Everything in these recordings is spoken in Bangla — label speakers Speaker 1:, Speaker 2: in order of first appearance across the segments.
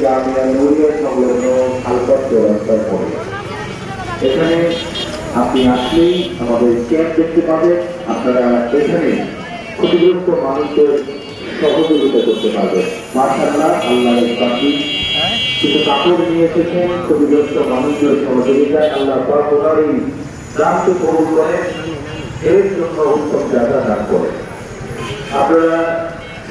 Speaker 1: জামিয়া নূরিয়া সংলগ্ন খালপাড় চৌরাস্তার পরে এখানে আপনি আসলেই আমাদের ক্যাম্প দেখতে পাবেন। আপনারা এখানে ক্ষতিগ্রস্ত মানুষদের সহযোগিতা করতে পারবেন। মাশাআল্লাহ, আল্লাহর পাখি কিছু কাপড় নিয়ে এসেছেন ক্ষতিগ্রস্ত মানুষদের সহযোগিতায়। আল্লাহ পাক ওনার এই দানকে কবুল করেন, এর জন্য উত্তম জায়গা দান করেন। আপনারা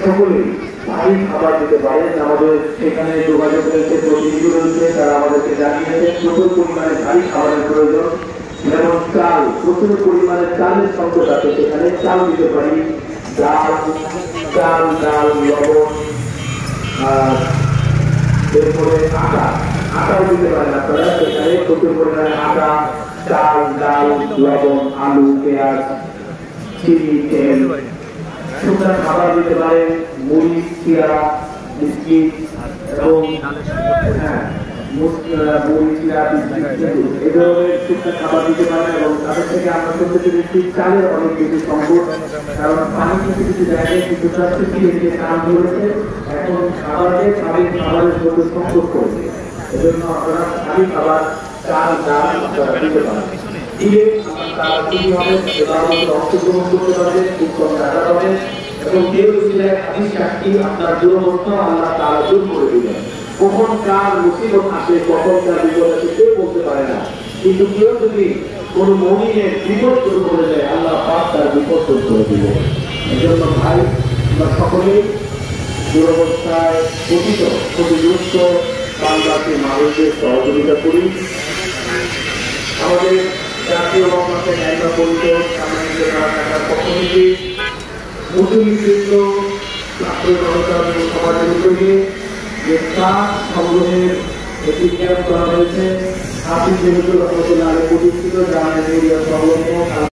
Speaker 1: সকলেই ভারী খাবার দিতে পারেন। আমাদের সেখানে যোগাযোগ রয়েছে, প্রতিনিধি রয়েছে, তারা আমাদেরকে জানিয়েছেন প্রচুর পরিমাণে ভারী খাবারের প্রয়োজন। যেমন চাল, প্রচুর পরিমাণে চালের সংকট আছে, সেখানে চাল দিতে পারি, ডাল, লবণ, এরপরে আটাও দিতে পারেন আপনারা। সেখানে প্রচুর পরিমাণে আটা, চাল, ডাল, লবণ, আলু, পেঁয়াজ, চিনি, তেল, শুকনা খাবার দিতে পারেন, মুড়ি, চিরা, বিস্কিট এবং এ ধরনের শুকনা খাবার দিতে পারেন। এবং তাদের থেকে আমরা শুনতে পেরেছি চালের অনেক বেশি সংকট, কারণ পানি কিছু জায়গায় কিছু কাজ ধরেছে, এখন খাবারের মধ্যে সংকট করেছে। এজন্য আপনারা খালি খাবার, চাল, ডাল আপনারা দিতে পারেন। দিলে অংশগ্রহণ করতে পারবেন, উত্তম জায়গা পাবেন এবং আপনার দুরবস্থা আল্লাহ তাআলা দূর করে দিবেন। কখন কার মুসিবত আসে, কখন কার বিপদ আসে কেউ বলতে পারে না, কিন্তু কেউ যদি কোনো মুমিনের বিপদ শুরু করে দেয়, আল্লাহ পাক তার বিপদ দূর করে দিবেন। এই জন্য ভাই, আমরা সকলেই দুরবস্থায় ক্ষতিগ্রস্ত বাংলাদেশের মানুষদের সহযোগিতা করি। আমাদের জাতীয় বাংলাদেশের ন্যায়না পরিষদ সামাজিক টাকার পক্ষ থেকে মুসলিমবৃন্দ, ছাত্র জনতা এবং সমাজের উপরে যে ত্রাণ সংগ্রহের একটি ক্যাম্প করা হয়েছে, হাফিজ রহমতুল্লাহ প্রতিষ্ঠিত জামিয়া নূরিয়া সংলগ্ন